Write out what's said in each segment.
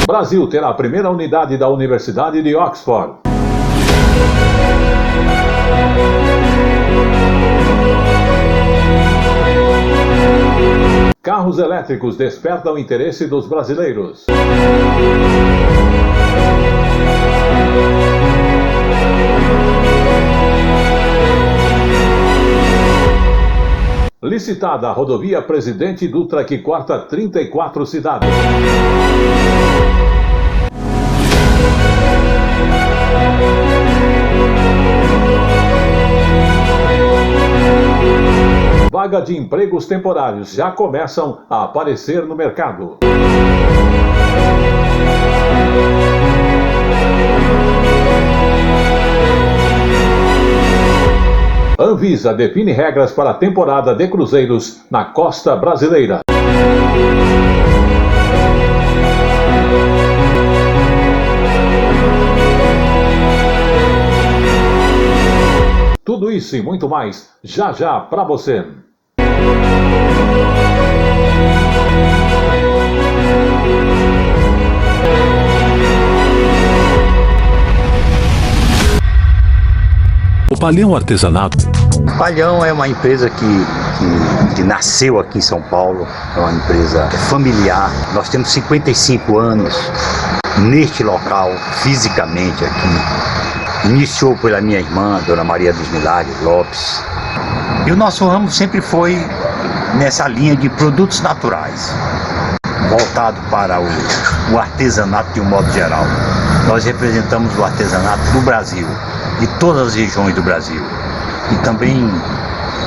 Brasil terá a primeira unidade da Universidade de Oxford. Carros elétricos despertam o interesse dos brasileiros. Licitada a rodovia Presidente Dutra que corta 34 cidades. Vaga de empregos temporários já começam a aparecer no mercado. Anvisa define regras para a temporada de cruzeiros na costa brasileira. Tudo isso e muito mais, já já para você. O Palhão Artesanato. O Palhão é uma empresa que nasceu aqui em São Paulo, é uma empresa familiar. Nós temos 55 anos neste local, fisicamente aqui. Iniciou pela minha irmã, Dona Maria dos Milagres Lopes. E o nosso ramo sempre foi nessa linha de produtos naturais, voltado para o artesanato de um modo geral. Nós representamos o artesanato do Brasil, de todas as regiões do Brasil e também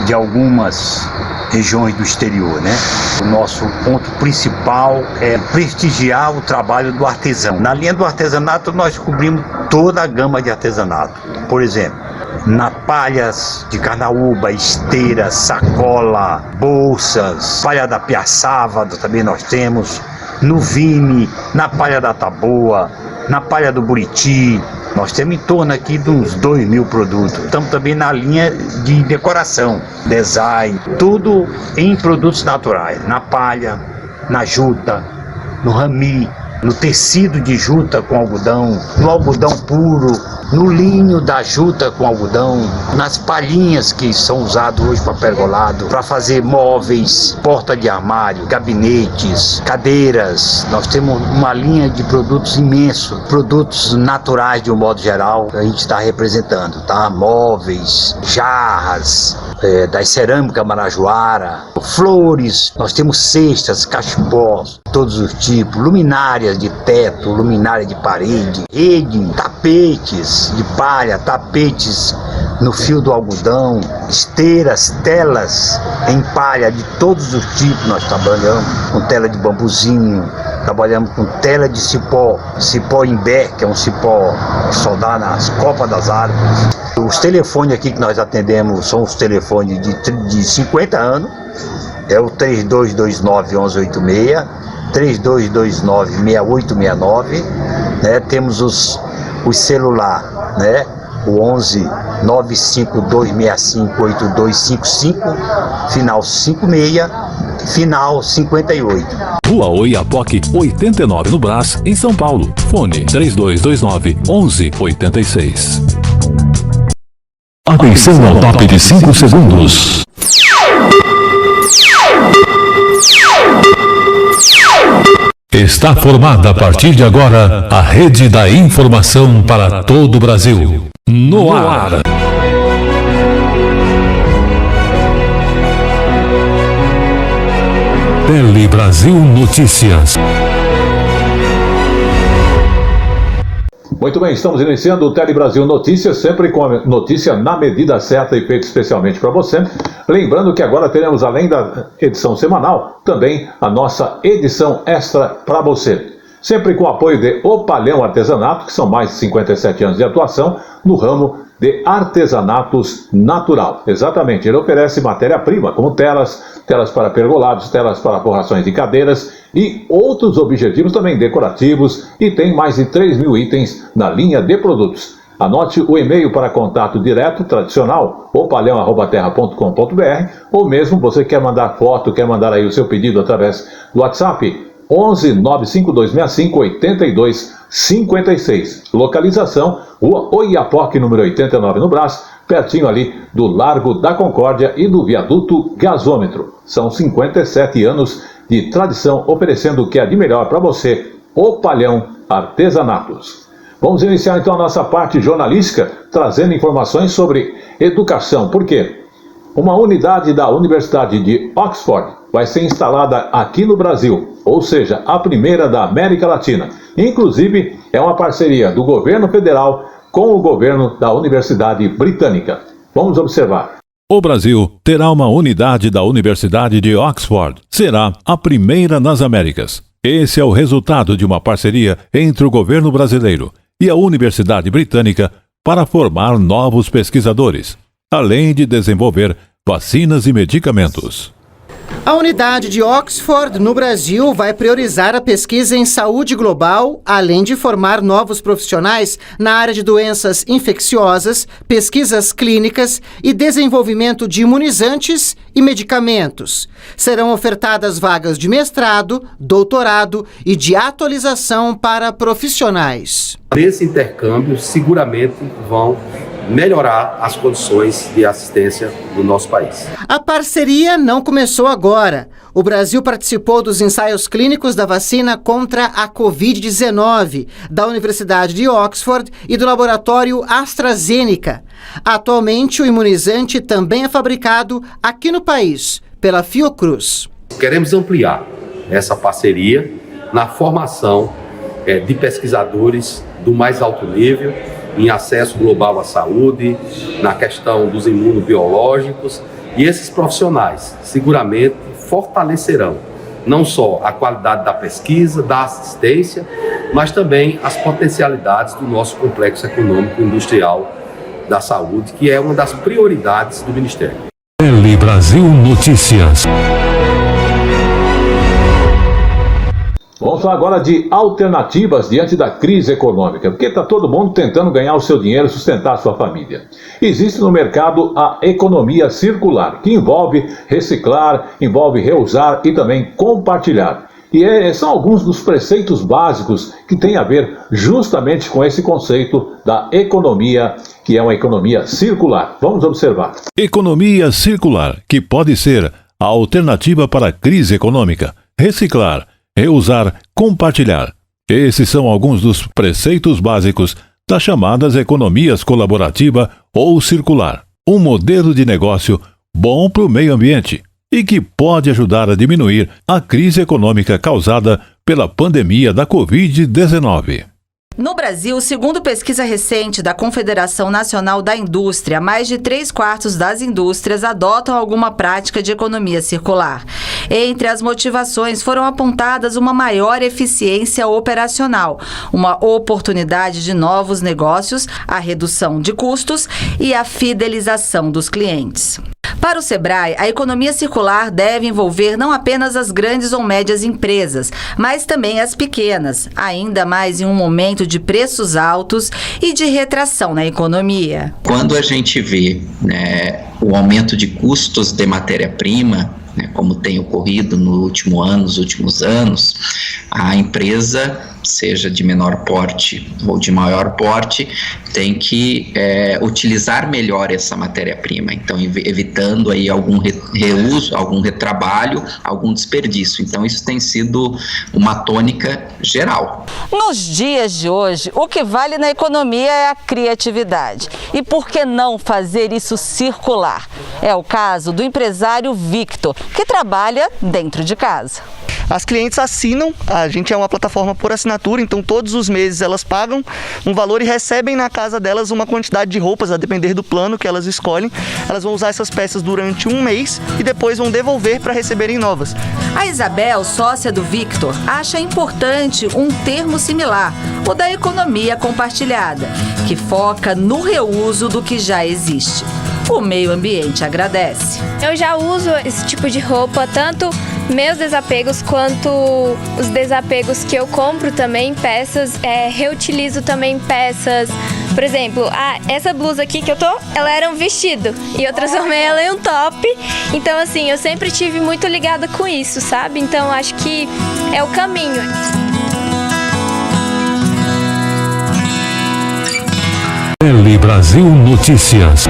de algumas regiões do exterior, né? O nosso ponto principal é prestigiar o trabalho do artesão. Na linha do artesanato nós cobrimos toda a gama de artesanato. Por exemplo, na palhas de carnaúba, esteiras, sacola, bolsas, palha da piaçava também nós temos, no vime, na palha da taboa, na palha do buriti. Nós temos em torno aqui de uns 2.000 produtos. Estamos também na linha de decoração, design, tudo em produtos naturais. Na palha, na juta, no rami, no tecido de juta com algodão, no algodão puro, no linho da juta com algodão, nas palhinhas que são usadas hoje para pergolado, para fazer móveis, porta de armário, gabinetes, cadeiras. Nós temos uma linha de produtos imenso, produtos naturais de um modo geral, a gente está representando, tá? Móveis, jarras, das cerâmicas marajoara, flores, nós temos cestas, cachepós, todos os tipos, luminárias de teto, luminária de parede, rede, tapetes de palha, tapetes no fio do algodão, esteiras, telas em palha de todos os tipos. Nós trabalhamos com tela de bambuzinho, trabalhamos com tela de cipó, cipó imbé, que é um cipó que só dá nas copas das árvores. Os telefones aqui que nós atendemos são os telefones de 50 anos, é o 3229-1186, 3229-6869, né? Temos os celular, né? O 11 95265 8255, final 56, final 58. Rua Oiapoque, 89 no Brás, em São Paulo. Fone 3229-1186. Atenção ao top de 5 segundos. Está formada a partir de agora a rede da informação para todo o Brasil. No ar. Tele Brasil Notícias. Muito bem, estamos iniciando o Tele Brasil Notícias, sempre com a notícia na medida certa e feita especialmente para você. Lembrando que agora teremos, além da edição semanal, também a nossa edição extra para você. Sempre com o apoio de O Palhão Artesanato, que são mais de 57 anos de atuação no ramo de artesanatos natural. Exatamente, ele oferece matéria-prima, como telas para pergolados, telas para forrações de cadeiras e outros objetivos também decorativos, e tem mais de 3.000 itens na linha de produtos. Anote o e-mail para contato direto tradicional, opalhão@terra.com.br, ou mesmo você quer mandar foto, quer mandar aí o seu pedido através do WhatsApp, 11 95265 8256. Localização, Rua Oiapoque, número 89, no Brás, pertinho ali do Largo da Concórdia e do Viaduto Gasômetro. São 57 anos de tradição, oferecendo o que é de melhor para você, o Palhão Artesanatos. Vamos iniciar então a nossa parte jornalística, trazendo informações sobre educação. Por quê? Uma unidade da Universidade de Oxford vai ser instalada aqui no Brasil, ou seja, a primeira da América Latina. Inclusive, é uma parceria do governo federal com o governo da Universidade Britânica. Vamos observar. O Brasil terá uma unidade da Universidade de Oxford. Será a primeira nas Américas. Esse é o resultado de uma parceria entre o governo brasileiro e a Universidade Britânica para formar novos pesquisadores, além de desenvolver vacinas e medicamentos. A unidade de Oxford, no Brasil, vai priorizar a pesquisa em saúde global, além de formar novos profissionais na área de doenças infecciosas, pesquisas clínicas e desenvolvimento de imunizantes e medicamentos. Serão ofertadas vagas de mestrado, doutorado e de atualização para profissionais. Esse intercâmbio seguramente vão melhorar as condições de assistência do nosso país. A parceria não começou agora. O Brasil participou dos ensaios clínicos da vacina contra a Covid-19 da Universidade de Oxford e do laboratório AstraZeneca. Atualmente, o imunizante também é fabricado aqui no país, pela Fiocruz. Queremos ampliar essa parceria na formação de pesquisadores do mais alto nível, em acesso global à saúde, na questão dos imunobiológicos, e esses profissionais seguramente fortalecerão não só a qualidade da pesquisa, da assistência, mas também as potencialidades do nosso complexo econômico e industrial da saúde, que é uma das prioridades do Ministério. Tele Brasil Notícias. Vamos falar agora de alternativas diante da crise econômica, porque está todo mundo tentando ganhar o seu dinheiro e sustentar a sua família. Existe no mercado a economia circular, que envolve reciclar, envolve reusar e também compartilhar. E são alguns dos preceitos básicos que têm a ver justamente com esse conceito da economia, que é uma economia circular. Vamos observar. Economia circular, que pode ser a alternativa para a crise econômica. Reciclar, reusar, compartilhar. Esses são alguns dos preceitos básicos das chamadas economias colaborativa ou circular. Um modelo de negócio bom para o meio ambiente e que pode ajudar a diminuir a crise econômica causada pela pandemia da Covid-19. No Brasil, segundo pesquisa recente da Confederação Nacional da Indústria, mais de 3/4 das indústrias adotam alguma prática de economia circular. Entre as motivações foram apontadas uma maior eficiência operacional, uma oportunidade de novos negócios, a redução de custos e a fidelização dos clientes. Para o Sebrae, a economia circular deve envolver não apenas as grandes ou médias empresas, mas também as pequenas, ainda mais em um momento de preços altos e de retração na economia. Quando a gente vê o aumento de custos de matéria-prima, como tem ocorrido nos últimos anos, a empresa, seja de menor porte ou de maior porte, tem que utilizar melhor essa matéria-prima, então evitando aí algum reuso, algum retrabalho, algum desperdício. Então isso tem sido uma tônica geral. Nos dias de hoje, o que vale na economia é a criatividade. E por que não fazer isso circular? É o caso do empresário Victor, que trabalha dentro de casa. As clientes assinam, a gente é uma plataforma por assinatura, então todos os meses elas pagam um valor e recebem na casa delas uma quantidade de roupas, a depender do plano que elas escolhem. Elas vão usar essas peças durante um mês e depois vão devolver para receberem novas. A Isabel, sócia do Victor, acha importante um termo similar, o da economia compartilhada, que foca no reuso do que já existe. O meio ambiente agradece. Eu já uso esse tipo de roupa, tanto meus desapegos quanto os desapegos que eu compro também, peças, reutilizo também peças, Por exemplo, essa blusa aqui que eu tô, ela era um vestido e eu transformei ela em um top. Então, assim, eu sempre tive muito ligada com isso, sabe? Então, acho que é o caminho. Tele Brasil Notícias.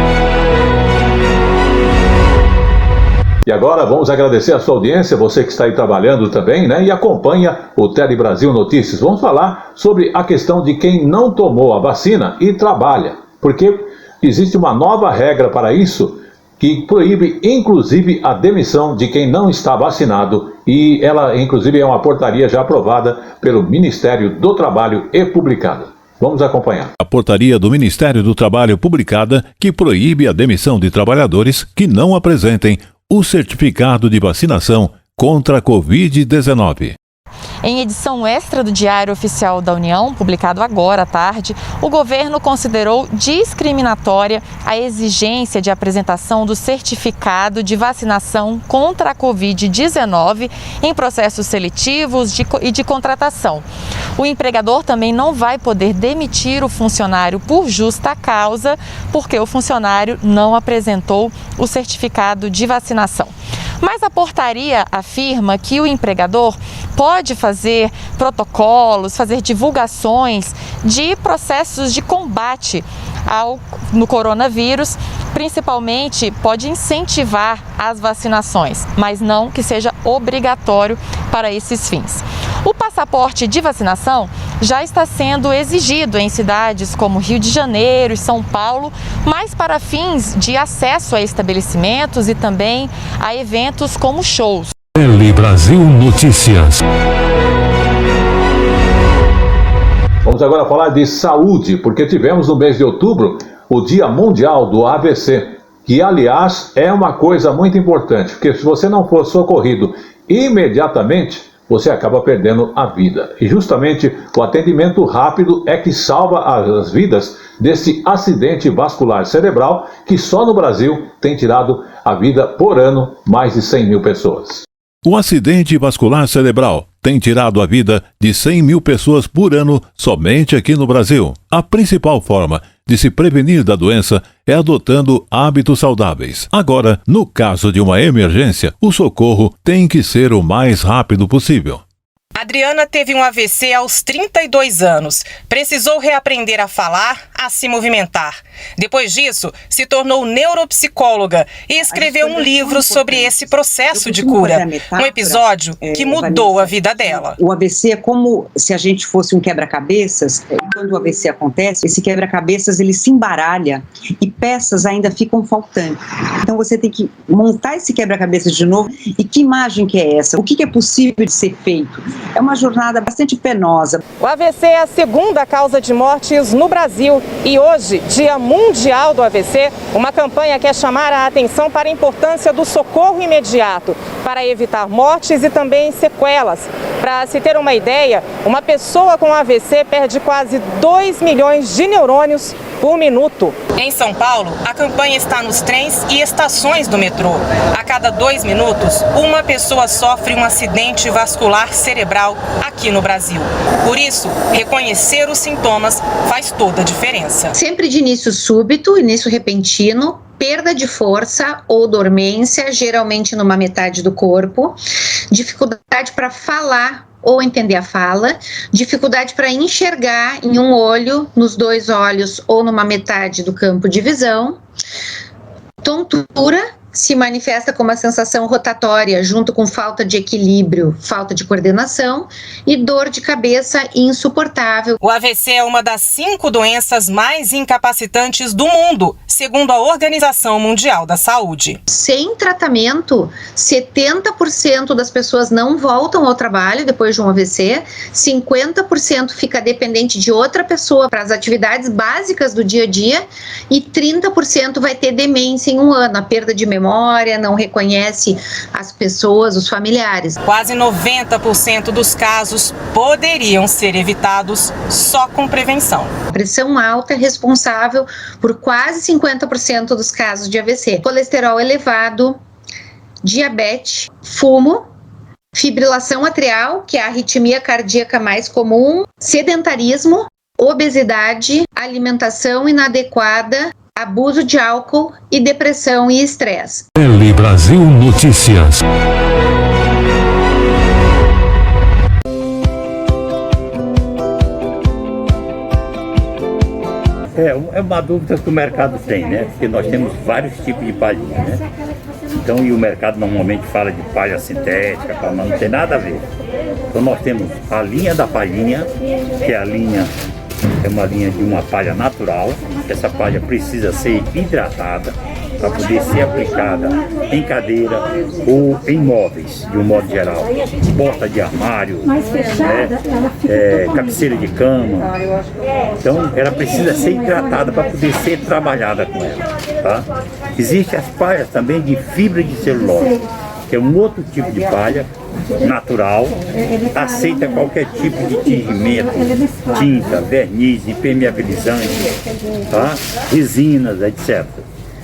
E agora vamos agradecer a sua audiência, você que está aí trabalhando também, né? E acompanha o Tele Brasil Notícias. Vamos falar sobre a questão de quem não tomou a vacina e trabalha. Porque existe uma nova regra para isso que proíbe, inclusive, a demissão de quem não está vacinado. E ela, inclusive, é uma portaria já aprovada pelo Ministério do Trabalho e publicada. Vamos acompanhar. A portaria do Ministério do Trabalho publicada que proíbe a demissão de trabalhadores que não apresentem o certificado de vacinação contra a Covid-19. Em edição extra do Diário Oficial da União, publicado agora à tarde, o governo considerou discriminatória a exigência de apresentação do certificado de vacinação contra a Covid-19 em processos seletivos e de contratação. O empregador também não vai poder demitir o funcionário por justa causa, porque o funcionário não apresentou o certificado de vacinação. Mas a portaria afirma que o empregador pode fazer protocolos, fazer divulgações de processos de combate no coronavírus, principalmente pode incentivar as vacinações, mas não que seja obrigatório para esses fins. O passaporte de vacinação já está sendo exigido em cidades como Rio de Janeiro e São Paulo, mas para fins de acesso a estabelecimentos e também a eventos como shows. Tele Brasil Notícias. Vamos agora falar de saúde, porque tivemos no mês de outubro o Dia Mundial do AVC, que, aliás, é uma coisa muito importante, porque se você não for socorrido imediatamente, você acaba perdendo a vida. E justamente o atendimento rápido é que salva as vidas desse acidente vascular cerebral, que só no Brasil tem tirado a vida por ano mais de 100 mil pessoas. O acidente vascular cerebral tem tirado a vida de 100 mil pessoas por ano somente aqui no Brasil. A principal forma de se prevenir da doença é adotando hábitos saudáveis. Agora, no caso de uma emergência, o socorro tem que ser o mais rápido possível. Adriana teve um AVC aos 32 anos. Precisou reaprender a falar, a se movimentar. Depois disso, se tornou neuropsicóloga e escreveu um livro sobre esse processo de cura. Um episódio que mudou a vida dela. O AVC é como se a gente fosse um quebra-cabeças. Quando o AVC acontece, esse quebra-cabeças ele se embaralha e peças ainda ficam faltando. Então você tem que montar esse quebra-cabeças de novo. E que imagem que é essa? O que é possível de ser feito? É uma jornada bastante penosa. O AVC é a segunda causa de mortes no Brasil e hoje, Dia Mundial do AVC, uma campanha quer chamar a atenção para a importância do socorro imediato para evitar mortes e também sequelas. Para se ter uma ideia, uma pessoa com AVC perde quase 2 milhões de neurônios por minuto. Em São Paulo, a campanha está nos trens e estações do metrô. A cada 2 minutos, uma pessoa sofre um acidente vascular cerebral aqui no Brasil. Por isso, reconhecer os sintomas faz toda a diferença. Sempre de início súbito, início repentino, perda de força ou dormência, geralmente numa metade do corpo, dificuldade para falar ou entender a fala, dificuldade para enxergar em um olho, nos 2 olhos ou numa metade do campo de visão, tontura, se manifesta como uma sensação rotatória, junto com falta de equilíbrio, falta de coordenação e dor de cabeça insuportável. O AVC é uma das 5 doenças mais incapacitantes do mundo, segundo a Organização Mundial da Saúde. Sem tratamento, 70% das pessoas não voltam ao trabalho depois de um AVC, 50% fica dependente de outra pessoa para as atividades básicas do dia a dia e 30% vai ter demência em 1 ano, a perda de memória, não reconhece as pessoas, os familiares. Quase 90% dos casos poderiam ser evitados só com prevenção. A pressão alta é responsável por quase 50% dos casos de AVC. Colesterol elevado, diabetes, fumo, fibrilação atrial, que é a arritmia cardíaca mais comum, sedentarismo, obesidade, alimentação inadequada, abuso de álcool e depressão e estresse. Tele Brasil Notícias. É uma dúvida que o mercado tem, né? Porque nós temos vários tipos de palhinha, né? Então, e o mercado normalmente fala de palha sintética, mas não tem nada a ver. Então nós temos a linha da palhinha, que é uma linha de uma palha natural. Essa palha precisa ser hidratada para poder ser aplicada em cadeira ou em móveis, de um modo geral. Porta de armário, cabeceira de cama. Então ela precisa ser hidratada para poder ser trabalhada com ela. Tá? Existem as palhas também de fibra de celulose, que é um outro tipo de palha natural, aceita qualquer tipo de tingimento, tinta, verniz, impermeabilizante, tá? Resinas, etc.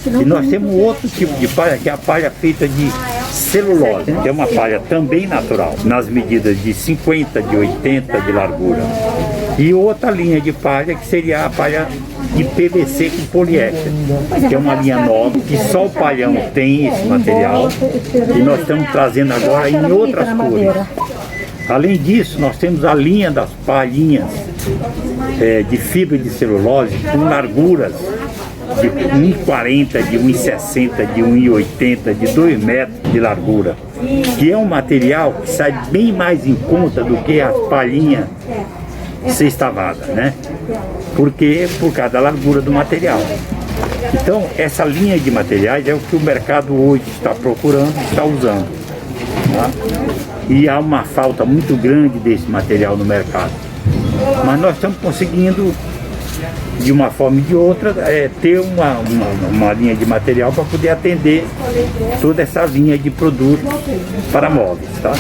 E nós temos outro tipo de palha, que é a palha feita de celulose, que é uma palha também natural, nas medidas de 50, de 80 de largura. E outra linha de palha, que seria a palha de PVC com poliéster, que é uma linha nova, que só o palhão tem esse material, e nós estamos trazendo agora em outras cores. Além disso, nós temos a linha das palhinhas de fibra de celulose com larguras de 1,40, de 1,60, de 1,80, de 2 metros de largura, que é um material que sai bem mais em conta do que as palhinhas sextavadas, né? Porque por causa da largura do material. Então, essa linha de materiais é o que o mercado hoje está procurando, está usando. Tá? E há uma falta muito grande desse material no mercado. Mas nós estamos conseguindo, de uma forma e de outra, ter uma linha de material para poder atender toda essa linha de produtos para móveis. Tá?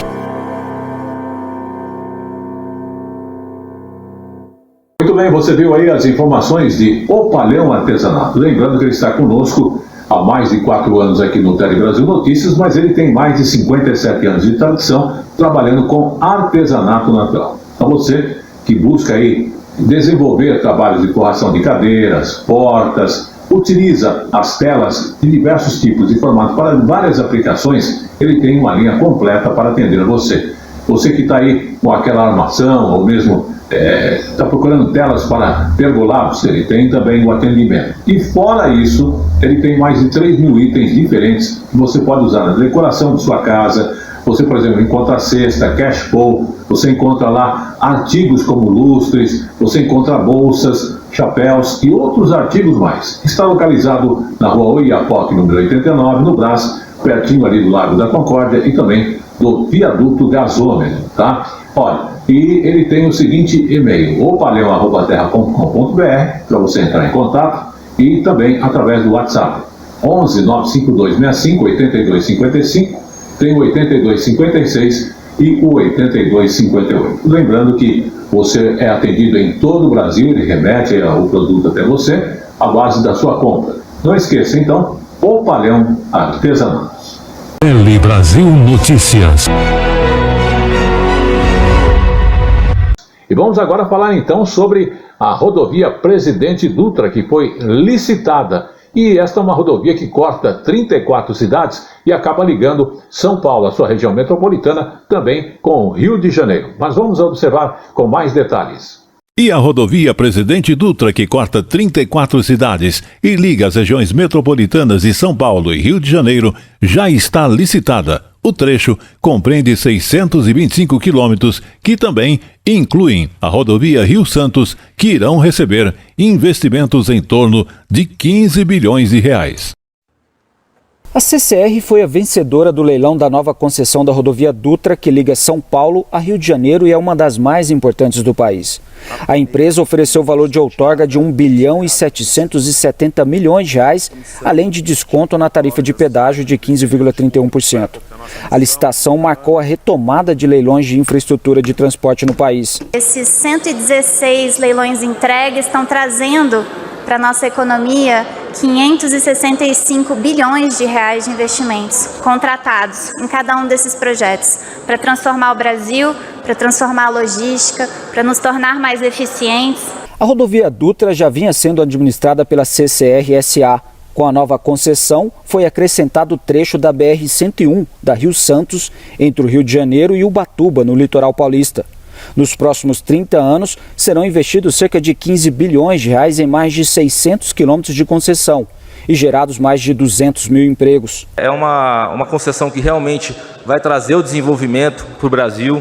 Muito bem, você viu aí as informações de O Palhão Artesanato. Lembrando que ele está conosco há mais de 4 anos aqui no Tele Brasil Notícias, mas ele tem mais de 57 anos de tradição trabalhando com artesanato natural. Então você que busca aí desenvolver trabalhos de forração de cadeiras, portas, utiliza as telas de diversos tipos de formato para várias aplicações, ele tem uma linha completa para atender você. Você que está aí com aquela armação ou mesmo está procurando telas para pergolados, ele tem também o atendimento. E fora isso, ele tem mais de 3 mil itens diferentes que você pode usar na decoração de sua casa. Você, por exemplo, encontra cesta, cash bowl, você encontra lá artigos como lustres, você encontra bolsas, chapéus e outros artigos mais. Está localizado na rua Oiapoque, número 89, no Brás, pertinho ali do Lago da Concórdia e também do viaduto Gasômetro, tá? Olha, e ele tem o seguinte e-mail, opalhão@terra.com.br, para você entrar em contato, e também através do WhatsApp, 11 95265 8255, tem o 8256 e o 8258. Lembrando que você é atendido em todo o Brasil, ele remete o produto até você, à base da sua compra. Não esqueça, então, O Palhão Artesanatos. Tele Brasil Notícias. E vamos agora falar então sobre a rodovia Presidente Dutra, que foi licitada. E esta é uma rodovia que corta 34 cidades e acaba ligando São Paulo, a sua região metropolitana, também com o Rio de Janeiro. Mas vamos observar com mais detalhes. E a rodovia Presidente Dutra, que corta 34 cidades e liga as regiões metropolitanas de São Paulo e Rio de Janeiro, já está licitada. O trecho compreende 625 quilômetros, que também incluem a rodovia Rio Santos, que irão receber investimentos em torno de 15 bilhões de reais. A CCR foi a vencedora do leilão da nova concessão da rodovia Dutra, que liga São Paulo a Rio de Janeiro e é uma das mais importantes do país. A empresa ofereceu o valor de outorga de 1 bilhão e 770 milhões de reais, além de desconto na tarifa de pedágio de 15,31%. A licitação marcou a retomada de leilões de infraestrutura de transporte no país. Esses 116 leilões entregues estão trazendo para a nossa economia 565 bilhões de reais de investimentos contratados em cada um desses projetos para transformar o Brasil, para transformar a logística, para nos tornar mais eficientes. A rodovia Dutra já vinha sendo administrada pela CCR-SA. Com a nova concessão, foi acrescentado o trecho da BR-101 da Rio Santos, entre o Rio de Janeiro e Ubatuba, no litoral paulista. Nos próximos 30 anos, serão investidos cerca de 15 bilhões de reais em mais de 600 quilômetros de concessão e gerados mais de 200 mil empregos. É uma concessão que realmente vai trazer o desenvolvimento para o Brasil,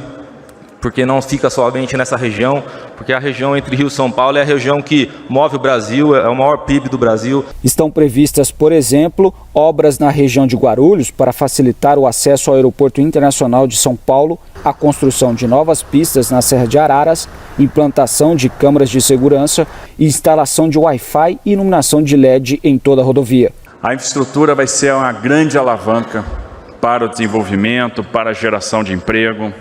porque não fica somente nessa região, porque a região entre Rio e São Paulo é a região que move o Brasil, é o maior PIB do Brasil. Estão previstas, por exemplo, obras na região de Guarulhos para facilitar o acesso ao Aeroporto Internacional de São Paulo, a construção de novas pistas na Serra de Araras, implantação de câmeras de segurança e instalação de Wi-Fi e iluminação de LED em toda a rodovia. A infraestrutura vai ser uma grande alavanca para o desenvolvimento, para a geração de emprego,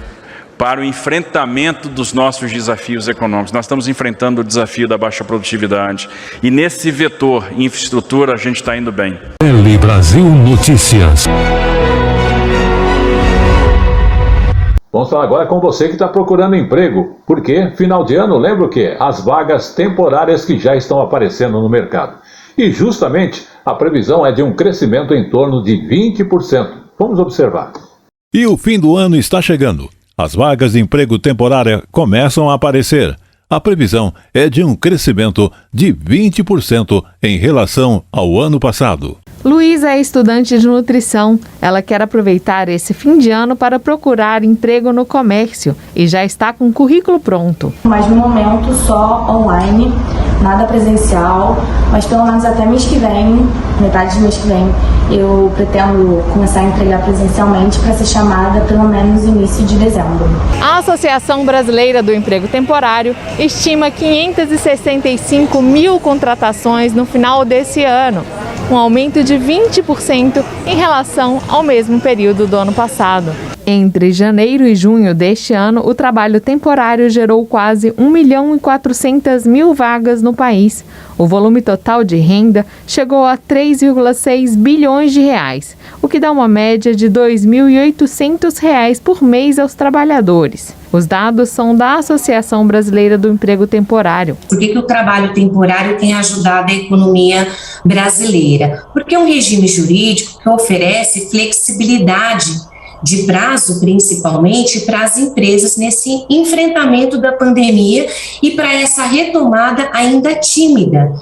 para o enfrentamento dos nossos desafios econômicos. Nós estamos enfrentando o desafio da baixa produtividade e nesse vetor infraestrutura a gente está indo bem. Tele Brasil Notícias. Vamos falar agora com você que está procurando emprego, porque final de ano, lembra o quê? As vagas temporárias que já estão aparecendo no mercado. E justamente a previsão é de um crescimento em torno de 20%. Vamos observar. E o fim do ano está chegando. As vagas de emprego temporária começam a aparecer. A previsão é de um crescimento de 20% em relação ao ano passado. Luísa é estudante de nutrição. Ela quer aproveitar esse fim de ano para procurar emprego no comércio e já está com o currículo pronto. Mas no momento só online, nada presencial, mas pelo menos até mês que vem, metade do mês que vem, eu pretendo começar a entregar presencialmente para ser chamada pelo menos no início de dezembro. A Associação Brasileira do Emprego Temporário estima 565 mil contratações no final desse ano, um aumento de 20% em relação ao mesmo período do ano passado. Entre janeiro e junho deste ano, o trabalho temporário gerou quase 1.400.000 vagas no país. O volume total de renda chegou a 3,6 bilhões de reais, o que dá uma média de R$ 2.800 por mês aos trabalhadores. Os dados são da Associação Brasileira do Emprego Temporário. Por que o trabalho temporário tem ajudado a economia brasileira? Porque é um regime jurídico que oferece flexibilidade de prazo, principalmente para as empresas nesse enfrentamento da pandemia e para essa retomada ainda tímida,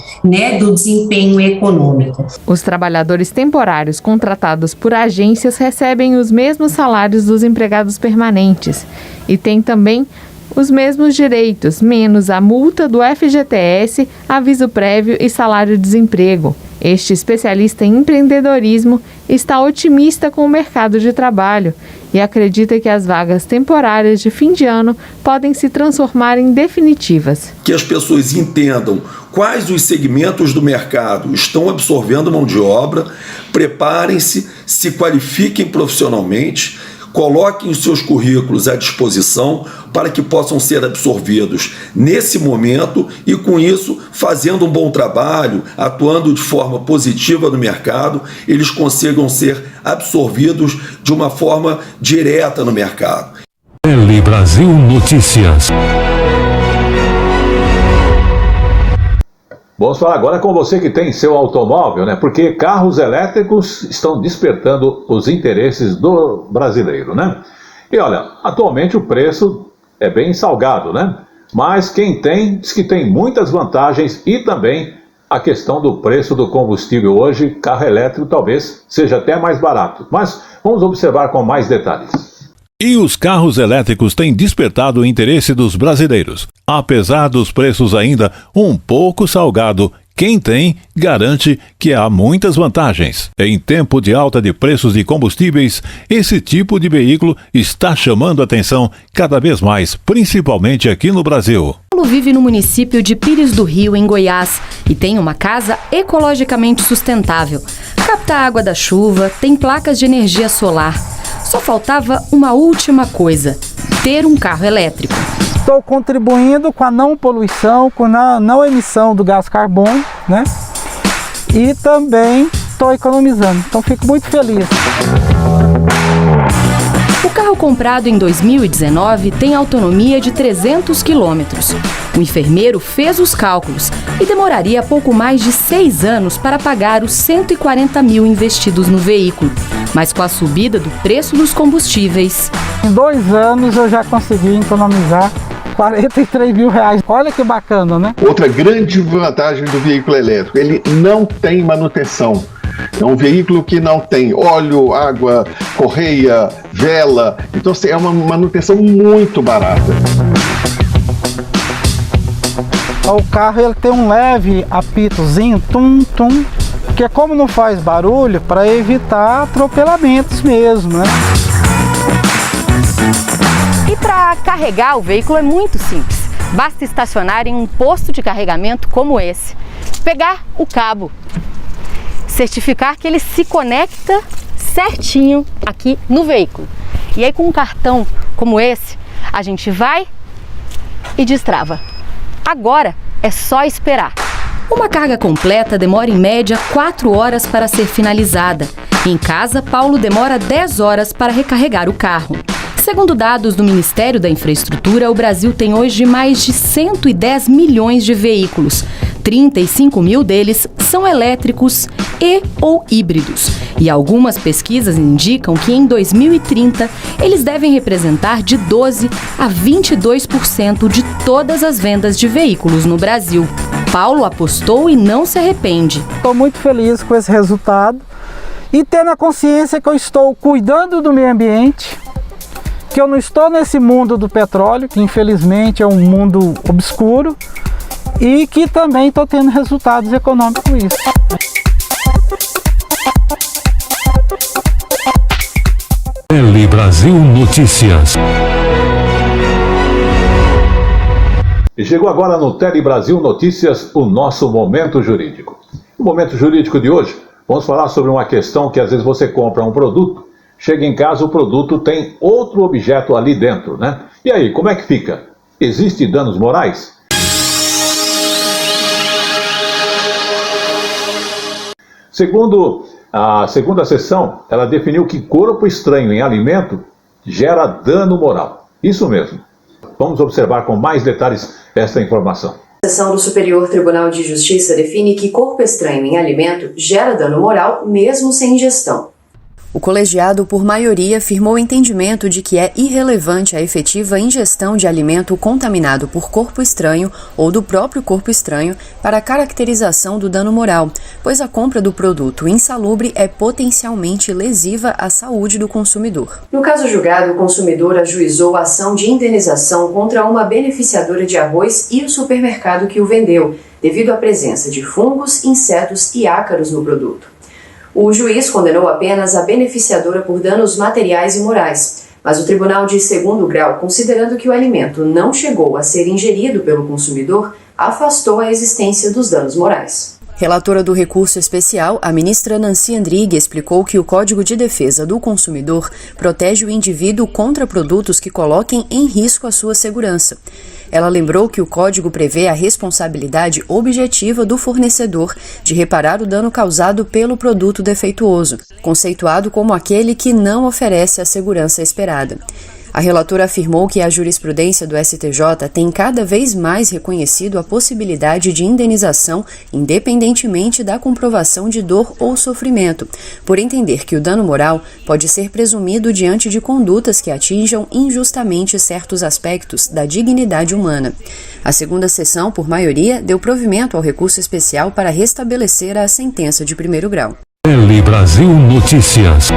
do desempenho econômico. Os trabalhadores temporários contratados por agências recebem os mesmos salários dos empregados permanentes e têm também os mesmos direitos, menos a multa do FGTS, aviso prévio e salário-desemprego. Este especialista em empreendedorismo está otimista com o mercado de trabalho e acredita que as vagas temporárias de fim de ano podem se transformar em definitivas. Que as pessoas entendam quais os segmentos do mercado estão absorvendo mão de obra, preparem-se, se qualifiquem profissionalmente, coloquem os seus currículos à disposição para que possam ser absorvidos nesse momento e, com isso, fazendo um bom trabalho, atuando de forma positiva no mercado, eles consigam ser absorvidos de uma forma direta no mercado. Tele Brasil Notícias. Vamos falar agora com você que tem seu automóvel, porque carros elétricos estão despertando os interesses do brasileiro, E olha, atualmente o preço é bem salgado, Mas quem tem, diz que tem muitas vantagens e também a questão do preço do combustível hoje, carro elétrico talvez seja até mais barato. Mas vamos observar com mais detalhes. E os carros elétricos têm despertado o interesse dos brasileiros. Apesar dos preços ainda um pouco salgado, quem tem garante que há muitas vantagens. Em tempo de alta de preços de combustíveis, esse tipo de veículo está chamando a atenção cada vez mais, principalmente aqui no Brasil. Paulo vive no município de Pires do Rio, em Goiás, e tem uma casa ecologicamente sustentável. Capta a água da chuva, tem placas de energia solar. Só faltava uma última coisa: ter um carro elétrico. Estou contribuindo com a não poluição, com a não emissão do gás carbono, E também estou economizando. Então fico muito feliz. O carro comprado em 2019 tem autonomia de 300 quilômetros. O enfermeiro fez os cálculos e demoraria pouco mais de 6 anos para pagar os 140 mil investidos no veículo. Mas com a subida do preço dos combustíveis... Em 2 anos eu já consegui economizar 43 mil reais. Olha que bacana, né? Outra grande vantagem do veículo elétrico, ele não tem manutenção. É um veículo que não tem óleo, água, correia, vela. Então é uma manutenção muito barata. O carro ele tem um leve apitozinho, tum-tum, que como não faz barulho, para evitar atropelamentos mesmo, né? E para carregar o veículo é muito simples. Basta estacionar em um posto de carregamento como esse, pegar o cabo, certificar que ele se conecta certinho aqui no veículo. E aí com um cartão como esse, a gente vai e destrava. Agora é só esperar. Uma carga completa demora em média 4 horas para ser finalizada. Em casa, Paulo demora 10 horas para recarregar o carro. Segundo dados do Ministério da Infraestrutura, o Brasil tem hoje mais de 110 milhões de veículos. 35 mil deles são elétricos e ou híbridos. E algumas pesquisas indicam que em 2030 eles devem representar de 12% a 22% de todas as vendas de veículos no Brasil. Paulo apostou e não se arrepende. Estou muito feliz com esse resultado e tendo a consciência que eu estou cuidando do meio ambiente, que eu não estou nesse mundo do petróleo, que infelizmente é um mundo obscuro, e que também estou tendo resultados econômicos com isso. Tele Brasil Notícias. E chegou agora no Tele Brasil Notícias o nosso Momento Jurídico. No Momento Jurídico de hoje, vamos falar sobre uma questão que às vezes você compra um produto, chega em casa, o produto tem outro objeto ali dentro, né? E aí, como é que fica? Existem danos morais? Segundo a segunda seção, ela definiu que corpo estranho em alimento gera dano moral. Isso mesmo. Vamos observar com mais detalhes esta informação. A seção do Superior Tribunal de Justiça define que corpo estranho em alimento gera dano moral mesmo sem ingestão. O colegiado, por maioria, firmou o entendimento de que é irrelevante a efetiva ingestão de alimento contaminado por corpo estranho ou do próprio corpo estranho para a caracterização do dano moral, pois a compra do produto insalubre é potencialmente lesiva à saúde do consumidor. No caso julgado, o consumidor ajuizou a ação de indenização contra uma beneficiadora de arroz e o supermercado que o vendeu, devido à presença de fungos, insetos e ácaros no produto. O juiz condenou apenas a beneficiadora por danos materiais e morais, mas o tribunal de segundo grau, considerando que o alimento não chegou a ser ingerido pelo consumidor, afastou a existência dos danos morais. Relatora do recurso especial, a ministra Nancy Andrighi explicou que o Código de Defesa do Consumidor protege o indivíduo contra produtos que coloquem em risco a sua segurança. Ela lembrou que o Código prevê a responsabilidade objetiva do fornecedor de reparar o dano causado pelo produto defeituoso, conceituado como aquele que não oferece a segurança esperada. A relatora afirmou que a jurisprudência do STJ tem cada vez mais reconhecido a possibilidade de indenização independentemente da comprovação de dor ou sofrimento, por entender que o dano moral pode ser presumido diante de condutas que atinjam injustamente certos aspectos da dignidade humana. A segunda sessão, por maioria, deu provimento ao recurso especial para restabelecer a sentença de primeiro grau. Tele Brasil Notícias.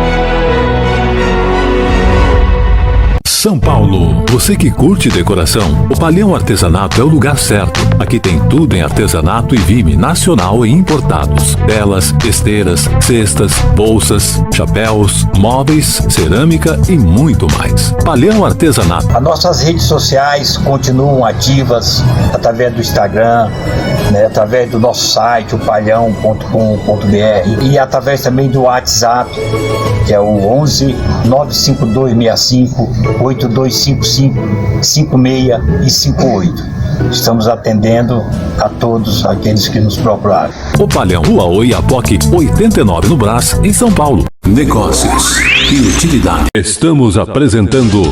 São Paulo, você que curte decoração, o Palhão Artesanato é o lugar certo. Aqui tem tudo em artesanato e vime nacional e importados. Telas, esteiras, cestas, bolsas, chapéus, móveis, cerâmica e muito mais. Palhão Artesanato. As nossas redes sociais continuam ativas através do Instagram, através do nosso site, o palhão.com.br, e através também do WhatsApp, que é o 11 95265 98255-5658. Estamos atendendo a todos aqueles que nos procuraram. Opalhão, Rua Oiapoque, 89 no Brás, em São Paulo. Negócios e utilidade. Estamos apresentando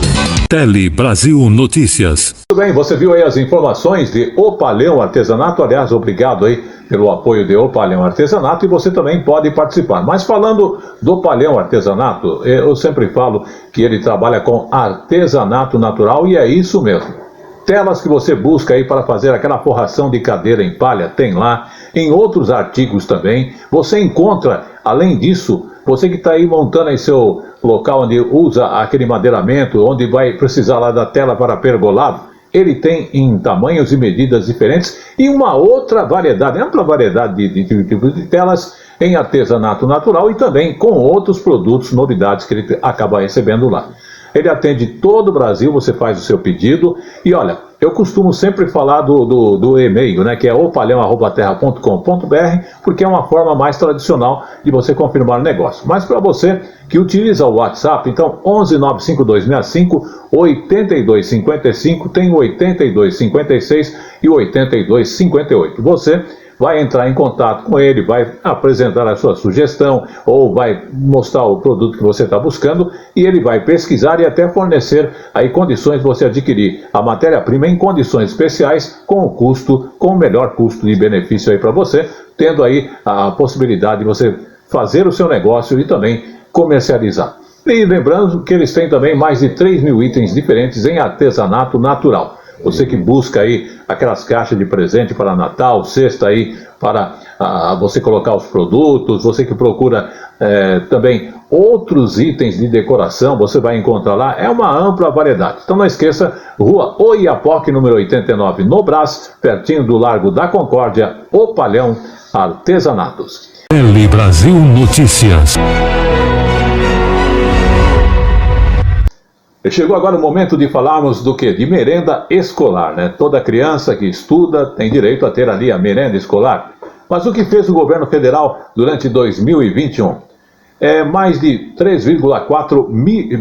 Tele Brasil Notícias. Muito bem, você viu aí as informações de Opalhão Artesanato. Aliás, obrigado aí pelo apoio de Opalhão Artesanato, e você também pode participar. Mas falando do Opalhão Artesanato, eu sempre falo que ele trabalha com artesanato natural, e é isso mesmo. Telas que você busca aí para fazer aquela forração de cadeira em palha, tem lá. Em outros artigos também, você encontra, além disso, você que está aí montando aí seu local onde usa aquele madeiramento, onde vai precisar lá da tela para pergolado, ele tem em tamanhos e medidas diferentes e uma outra variedade, ampla variedade de tipos de telas em artesanato natural, e também com outros produtos, novidades que ele acaba recebendo lá. Ele atende todo o Brasil, você faz o seu pedido. E olha, eu costumo sempre falar do e-mail, né, que é opalhão@terra.com.br, porque é uma forma mais tradicional de você confirmar o negócio. Mas para você que utiliza o WhatsApp, então 11 95265 8255, tem o 8256 e o 8258. Você vai entrar em contato com ele, vai apresentar a sua sugestão ou vai mostrar o produto que você está buscando, e ele vai pesquisar e até fornecer aí condições de você adquirir a matéria-prima em condições especiais, com o melhor custo e benefício aí para você, tendo aí a possibilidade de você fazer o seu negócio e também comercializar. E lembrando que eles têm também mais de 3.000 itens diferentes em artesanato natural. Você que busca aí aquelas caixas de presente para Natal, cesta aí para você colocar os produtos, você que procura também outros itens de decoração, você vai encontrar lá, é uma ampla variedade. Então não esqueça, Rua Oiapoque, número 89, no Brás, pertinho do Largo da Concórdia, Opalhão Artesanatos. Tele Brasil Notícias. Chegou agora o momento de falarmos do quê? De merenda escolar, né? Toda criança que estuda tem direito a ter ali a merenda escolar. Mas o que fez o governo federal durante 2021? Mais de 3,4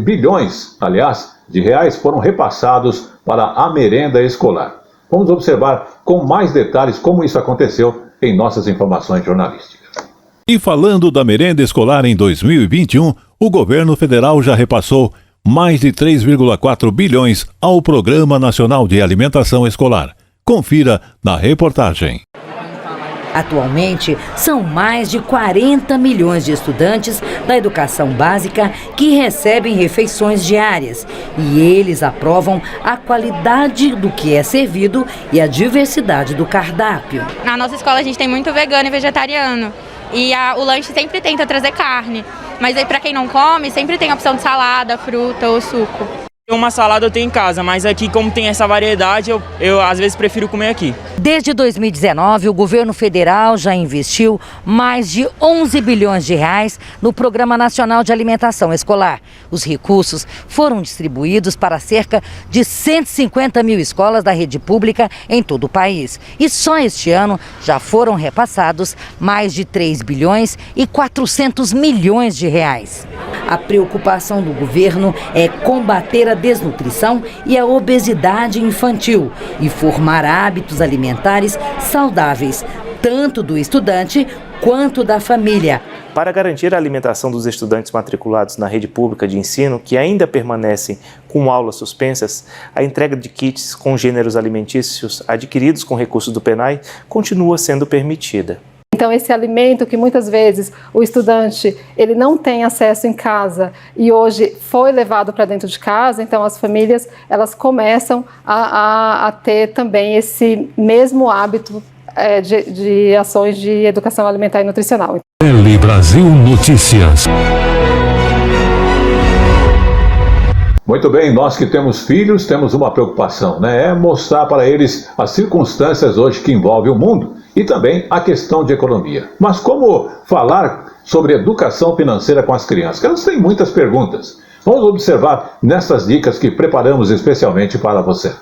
bilhões, aliás, de reais foram repassados para a merenda escolar. Vamos observar com mais detalhes como isso aconteceu em nossas informações jornalísticas. E falando da merenda escolar em 2021, o governo federal já repassou mais de 3,4 bilhões ao Programa Nacional de Alimentação Escolar. Confira na reportagem. Atualmente, são mais de 40 milhões de estudantes da educação básica que recebem refeições diárias. E eles aprovam a qualidade do que é servido e a diversidade do cardápio. Na nossa escola a gente tem muito vegano e vegetariano. E o lanche sempre tenta trazer carne. Mas aí, para quem não come, sempre tem a opção de salada, fruta ou suco. Uma salada eu tenho em casa, mas aqui, como tem essa variedade, eu às vezes prefiro comer aqui. Desde 2019, o governo federal já investiu mais de 11 bilhões de reais no Programa Nacional de Alimentação Escolar. Os recursos foram distribuídos para cerca de 150 mil escolas da rede pública em todo o país. E só este ano já foram repassados mais de 3 bilhões e 400 milhões de reais. A preocupação do governo é combater a desnutrição e a obesidade infantil e formar hábitos alimentares saudáveis, tanto do estudante quanto da família. Para garantir a alimentação dos estudantes matriculados na rede pública de ensino, que ainda permanecem com aulas suspensas, a entrega de kits com gêneros alimentícios adquiridos com recursos do PENAI continua sendo permitida. Então esse alimento que muitas vezes o estudante ele não tem acesso em casa e hoje foi levado para dentro de casa, então as famílias elas começam a ter também esse mesmo hábito de ações de educação alimentar e nutricional. Tele Brasil Notícias. Muito bem, nós que temos filhos temos uma preocupação, né? É mostrar para eles as circunstâncias hoje que envolvem o mundo e também a questão de economia. Mas como falar sobre educação financeira com as crianças? Elas têm muitas perguntas. Vamos observar nessas dicas que preparamos especialmente para você.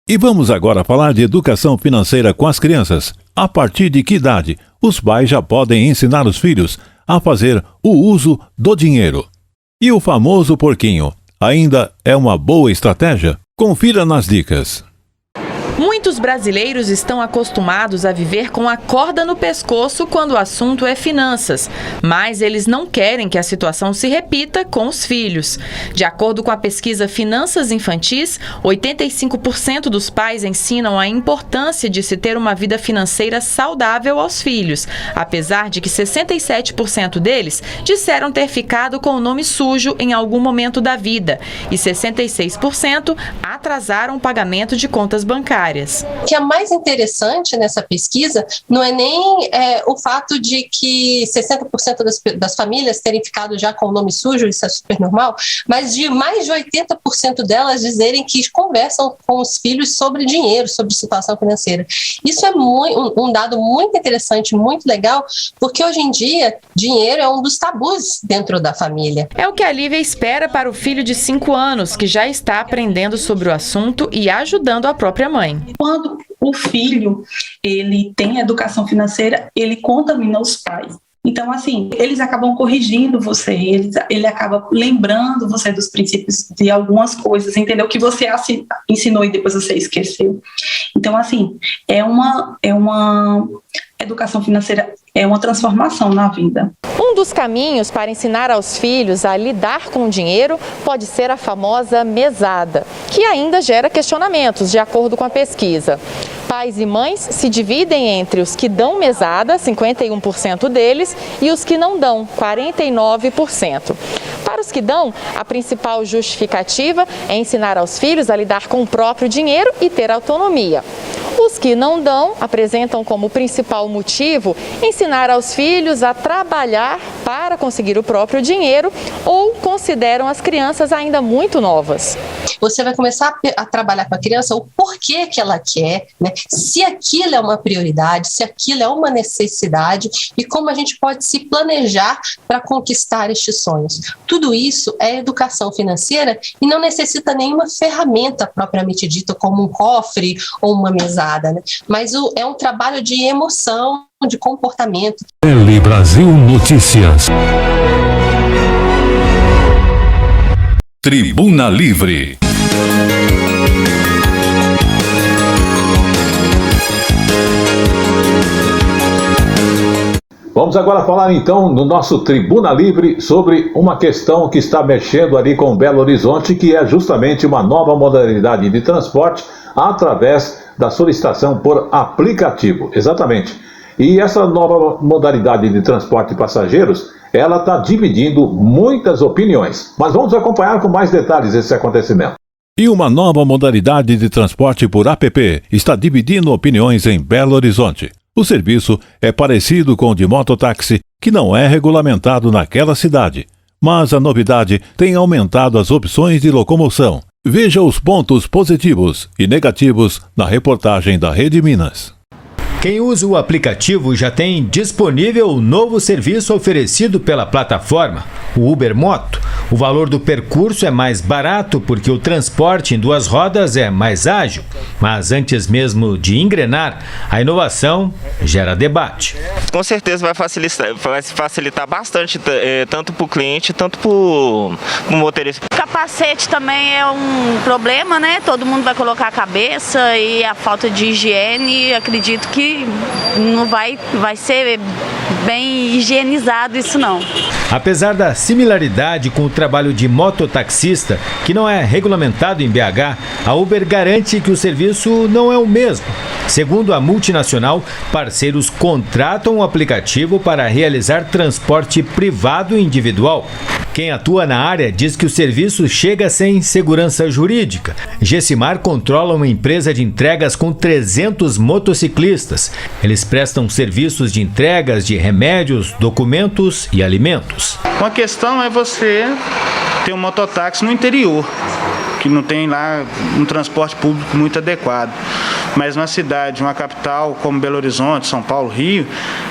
E vamos agora falar de educação financeira com as crianças. A partir de que idade os pais já podem ensinar os filhos a fazer o uso do dinheiro? E o famoso porquinho? ainda é uma boa estratégia? Confira nas dicas. Muitos brasileiros estão acostumados a viver com a corda no pescoço quando o assunto é finanças, mas eles não querem que a situação se repita com os filhos. De acordo com a pesquisa Finanças Infantis, 85% dos pais ensinam a importância de se ter uma vida financeira saudável aos filhos, apesar de que 67% deles disseram ter ficado com o nome sujo em algum momento da vida e 66% atrasaram o pagamento de contas bancárias. O que é mais interessante nessa pesquisa não é nem o fato de que 60% das famílias terem ficado já com o nome sujo, isso é super normal, mas de mais de 80% delas dizerem que conversam com os filhos sobre dinheiro, sobre situação financeira. Isso é um dado muito interessante, muito legal, porque hoje em dia dinheiro é um dos tabus dentro da família. É o que a Lívia espera para o filho de 5 anos, que já está aprendendo sobre o assunto e ajudando a própria mãe. Quando o filho ele tem educação financeira, ele contamina os pais. Então, assim, eles acabam corrigindo você, ele acaba lembrando você dos princípios de algumas coisas, entendeu? Que você ensinou e depois você esqueceu. Então, assim, é uma educação financeira, é uma transformação na vida. Um dos caminhos para ensinar aos filhos a lidar com o dinheiro pode ser a famosa mesada, que ainda gera questionamentos, de acordo com a pesquisa. Pais e mães se dividem entre os que dão mesada, 51% deles, e os que não dão, 49%. Para os que dão, a principal justificativa é ensinar aos filhos a lidar com o próprio dinheiro e ter autonomia. Os que não dão apresentam como principal motivo ensinar aos filhos a trabalhar para conseguir o próprio dinheiro ou consideram as crianças ainda muito novas. Você vai começar a trabalhar com a criança o porquê que ela quer, né? Se aquilo é uma prioridade, se aquilo é uma necessidade e como a gente pode se planejar para conquistar estes sonhos. Tudo isso é educação financeira e não necessita nenhuma ferramenta propriamente dita, como um cofre ou uma mesada, né? Mas é um trabalho de emoção, de comportamento. Tele Brasil Notícias. Tribuna Livre. Vamos agora falar então no nosso Tribuna Livre sobre uma questão que está mexendo ali com Belo Horizonte, que é justamente uma nova modalidade de transporte através da solicitação por aplicativo. Exatamente. E essa nova modalidade de transporte de passageiros, ela está dividindo muitas opiniões. Mas vamos acompanhar com mais detalhes esse acontecimento. E uma nova modalidade de transporte por app está dividindo opiniões em Belo Horizonte. O serviço é parecido com o de mototáxi, que não é regulamentado naquela cidade. Mas a novidade tem aumentado as opções de locomoção. Veja os pontos positivos e negativos na reportagem da Rede Minas. Quem usa o aplicativo já tem disponível o novo serviço oferecido pela plataforma, o Uber Moto. O valor do percurso é mais barato porque o transporte em 2 rodas é mais ágil. Mas antes mesmo de engrenar, a inovação gera debate. Com certeza vai facilitar bastante, tanto para o cliente, tanto para o motorista. O capacete também é um problema, né? Todo mundo vai colocar a cabeça e a falta de higiene, acredito que não vai ser bem higienizado isso não. Apesar da similaridade com o trabalho de mototaxista, que não é regulamentado em BH, a Uber garante que o serviço não é o mesmo. Segundo a multinacional, parceiros contratam o aplicativo para realizar transporte privado e individual. Quem atua na área diz que o serviço chega sem segurança jurídica. Gessimar controla uma empresa de entregas com 300 motociclistas. Eles prestam serviços de entregas de remédios, documentos e alimentos. Uma questão é você ter um mototáxi no interior, que não tem lá um transporte público muito adequado. Mas na cidade, uma capital como Belo Horizonte, São Paulo, Rio,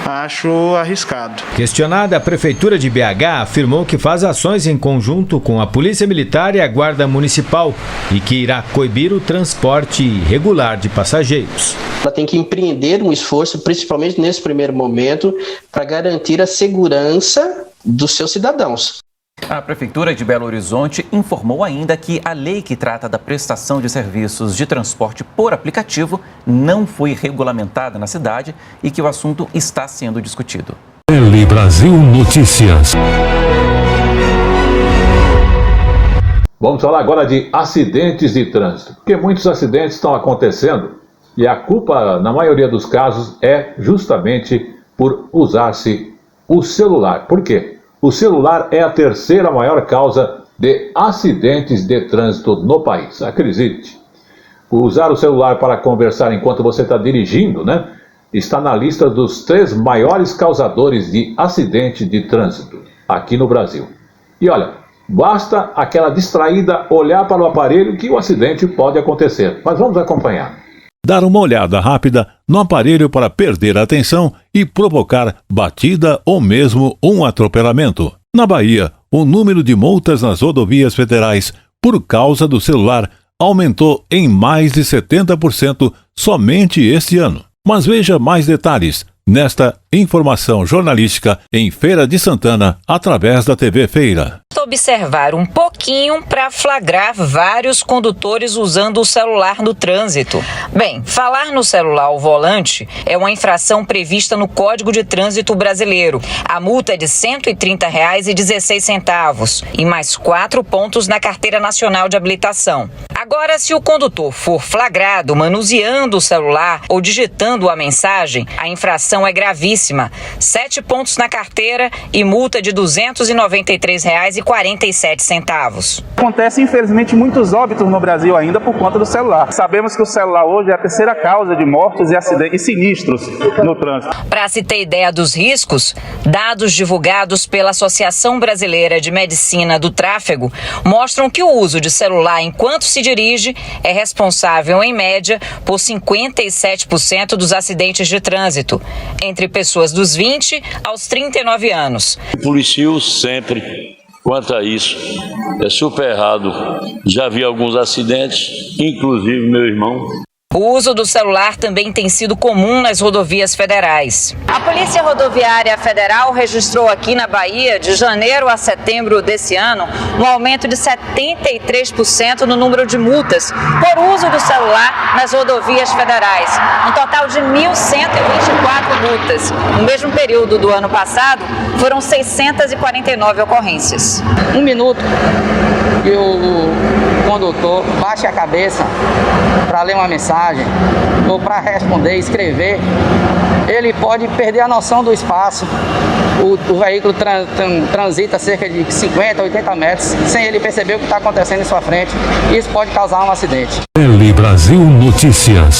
acho arriscado. Questionada, a Prefeitura de BH afirmou que faz ações em conjunto com a Polícia Militar e a Guarda Municipal e que irá coibir o transporte irregular de passageiros. Ela tem que empreender um esforço, principalmente nesse primeiro momento, para garantir a segurança dos seus cidadãos. A Prefeitura de Belo Horizonte informou ainda que a lei que trata da prestação de serviços de transporte por aplicativo não foi regulamentada na cidade e que o assunto está sendo discutido. Tele Brasil Notícias. Vamos falar agora de acidentes de trânsito, porque muitos acidentes estão acontecendo e a culpa, na maioria dos casos, é justamente por usar-se o celular. Por quê? O celular é a terceira maior causa de acidentes de trânsito no país. Acredite. Usar o celular para conversar enquanto você está dirigindo, né? Está na lista dos 3 maiores causadores de acidente de trânsito aqui no Brasil. E olha, basta aquela distraída olhar para o aparelho que o acidente pode acontecer. Mas vamos acompanhar. Dar uma olhada rápida no aparelho para perder a atenção e provocar batida ou mesmo um atropelamento. Na Bahia, o número de multas nas rodovias federais por causa do celular aumentou em mais de 70% somente este ano. Mas veja mais detalhes nesta informação jornalística em Feira de Santana, através da TV Feira. Observar um pouquinho para flagrar vários condutores usando o celular no trânsito. Bem, falar no celular ao volante é uma infração prevista no Código de Trânsito Brasileiro. A multa é de R$ 130,16 e mais 4 pontos na Carteira Nacional de Habilitação. Agora, se o condutor for flagrado manuseando o celular ou digitando a mensagem, a infração é gravíssima. 7 pontos na carteira e multa de R$ 293,47. Acontece, infelizmente, muitos óbitos no Brasil ainda por conta do celular. Sabemos que o celular hoje é a terceira causa de mortes e acidentes e sinistros no trânsito. Para se ter ideia dos riscos, dados divulgados pela Associação Brasileira de Medicina do Tráfego mostram que o uso de celular enquanto se dirige é responsável, em média, por 57% dos acidentes de trânsito, entre pessoas dos 20 aos 39 anos. Policio sempre. Quanto a isso, é super errado. Já vi alguns acidentes, inclusive meu irmão. O uso do celular também tem sido comum nas rodovias federais. A Polícia Rodoviária Federal registrou aqui na Bahia, de janeiro a setembro desse ano, um aumento de 73% no número de multas por uso do celular nas rodovias federais. Um total de 1.124 multas. No mesmo período do ano passado, foram 649 ocorrências. 1 minuto que o condutor baixe a cabeça para ler uma mensagem ou para responder, escrever, ele pode perder a noção do espaço. O veículo transita cerca de 50, 80 metros sem ele perceber o que está acontecendo em sua frente. Isso pode causar um acidente. Tele Brasil Notícias.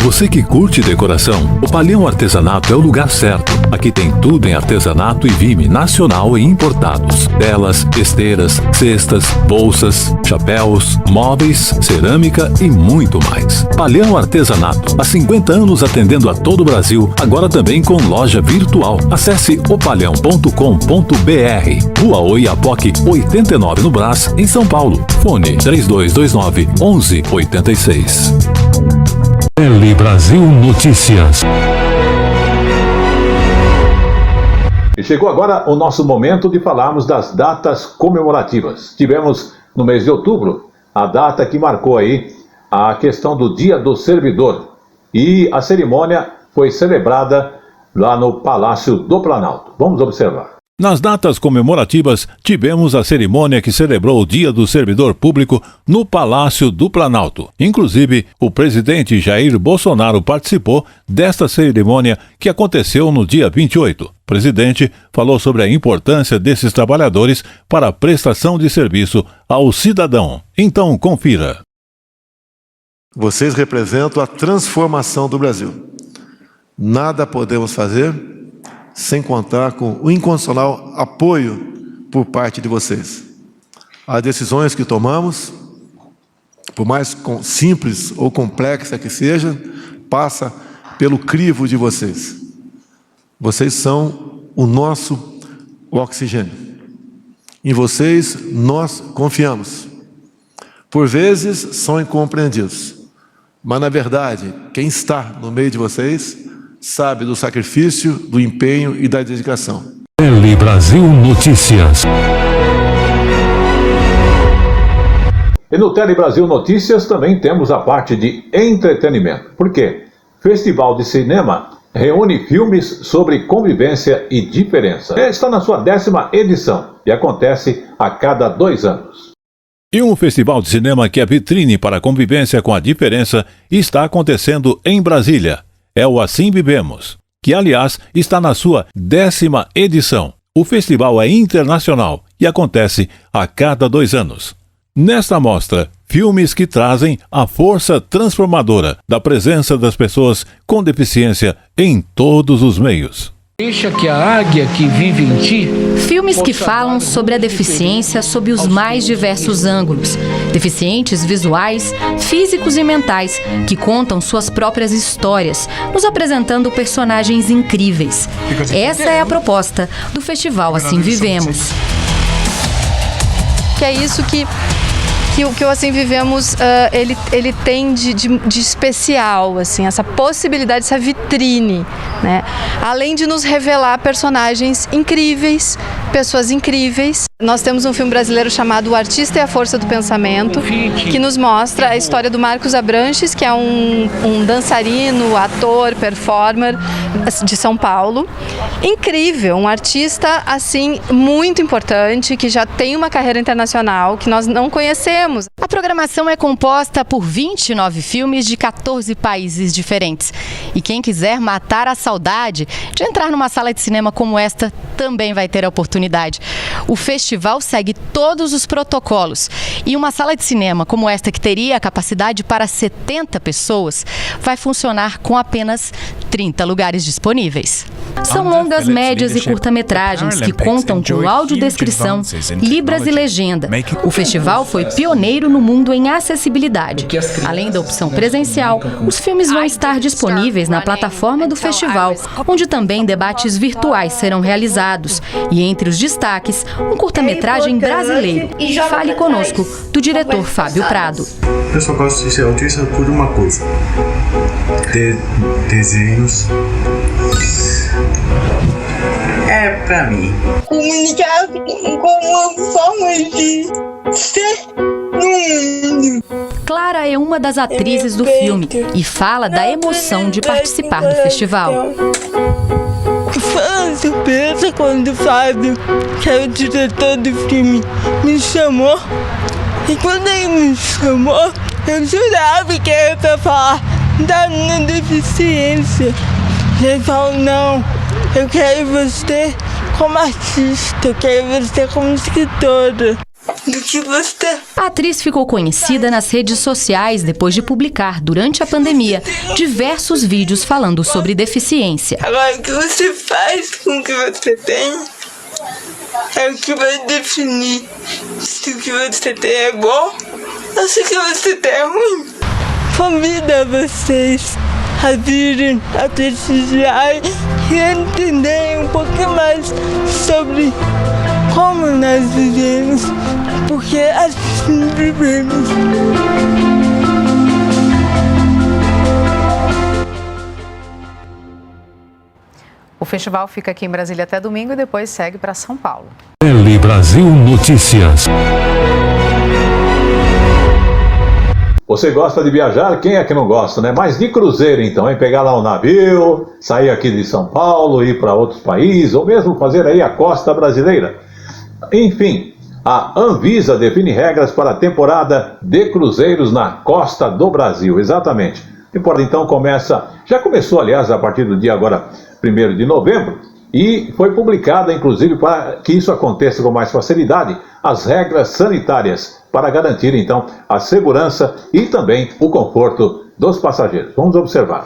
Você que curte decoração, o Palhão Artesanato é o lugar certo. Aqui tem tudo em artesanato e vime nacional e importados. Telas, esteiras, cestas, bolsas, chapéus, móveis, cerâmica e muito mais. Palhão Artesanato, há 50 anos atendendo a todo o Brasil, agora também com loja virtual. Acesse opalhão.com.br. Rua Oiapoque, 89 no Brás, em São Paulo. Fone 3229-1186. Tele Brasil Notícias. E chegou agora o nosso momento de falarmos das datas comemorativas. Tivemos no mês de outubro a data que marcou aí a questão do Dia do Servidor. E a cerimônia foi celebrada lá no Palácio do Planalto. Vamos observar. Nas datas comemorativas, tivemos a cerimônia que celebrou o Dia do Servidor Público no Palácio do Planalto. Inclusive, o presidente Jair Bolsonaro participou desta cerimônia que aconteceu no dia 28. O presidente falou sobre a importância desses trabalhadores para a prestação de serviço ao cidadão. Então, confira. Vocês representam a transformação do Brasil. Nada podemos fazer sem contar com o incondicional apoio por parte de vocês. As decisões que tomamos, por mais simples ou complexa que seja, passa pelo crivo de vocês. Vocês são o nosso oxigênio. Em vocês nós confiamos. Por vezes são incompreendidos, mas na verdade, quem está no meio de vocês sabe do sacrifício, do empenho e da dedicação. Tele Brasil Notícias. E no Tele Brasil Notícias também temos a parte de entretenimento. Por quê? Festival de Cinema reúne filmes sobre convivência e diferença. Está na sua 10ª edição e acontece a cada 2 anos. E um festival de cinema que é vitrine para a convivência com a diferença está acontecendo em Brasília. É o Assim Vivemos, que aliás está na sua 10ª edição. O festival é internacional e acontece a cada 2 anos. Nesta mostra, filmes que trazem a força transformadora da presença das pessoas com deficiência em todos os meios. Deixa que a águia que vive em ti... Filmes que falam sobre a deficiência sob os mais diversos ângulos. Deficientes visuais, físicos e mentais, que contam suas próprias histórias, nos apresentando personagens incríveis. Essa é a proposta do festival Assim Vivemos. Que é isso que o Assim Vivemos, ele tem de especial, assim, essa possibilidade, essa vitrine, né? Além de nos revelar personagens incríveis, pessoas incríveis. Nós temos um filme brasileiro chamado O Artista e a Força do Pensamento, que nos mostra a história do Marcos Abranches, que é um dançarino, ator, performer de São Paulo. Incrível, um artista, assim, muito importante, que já tem uma carreira internacional, que nós não conhecemos. A programação é composta por 29 filmes de 14 países diferentes. E quem quiser matar a saudade de entrar numa sala de cinema como esta também vai ter a oportunidade. O festival segue todos os protocolos e uma sala de cinema como esta, que teria a capacidade para 70 pessoas, vai funcionar com apenas 30 lugares disponíveis. São longas, médias e curta-metragens que contam com audiodescrição, libras e legenda. O festival foi pioneiro no mundo em acessibilidade. Além da opção presencial, os filmes vão estar disponíveis na plataforma do festival, onde também debates virtuais serão realizados. E entre os destaques, um curta-metragem brasileiro, Fale Conosco, do diretor Fábio Prado. Eu só gosto de ser autista por uma coisa: ter desenhos. É pra mim. Comunicar com uma forma de ser no mundo. Clara é uma das atrizes do filme e fala da emoção de participar do festival. Foi uma surpresa quando o Fábio, que é o diretor do filme, me chamou. E quando ele me chamou, eu jurava que era pra falar da minha deficiência. Ele falou: não, eu quero você como artista, eu quero você como escritora. Do que você... A atriz ficou conhecida nas redes sociais depois de publicar, durante a pandemia, diversos vídeos falando sobre deficiência. Agora, o que você faz com o que você tem é o que vai definir se o que você tem é bom ou se o que você tem é ruim. Convido a vocês a virem, a prestigiar e a entenderem um pouquinho mais sobre como nós vivemos, porque assim vivemos. O festival fica aqui em Brasília até domingo e depois segue para São Paulo. Tele Brasil Notícias. Você gosta de viajar? Quem é que não gosta, né? Mas de cruzeiro, então, hein? Pegar lá um navio, sair aqui de São Paulo, ir para outros países, ou mesmo fazer aí a costa brasileira. Enfim, a Anvisa define regras para a temporada de cruzeiros na costa do Brasil. Exatamente. A temporada, então, já começou, aliás, a partir do dia agora, 1º de novembro, e foi publicada, inclusive, para que isso aconteça com mais facilidade, as regras sanitárias para garantir, então, a segurança e também o conforto dos passageiros. Vamos observar.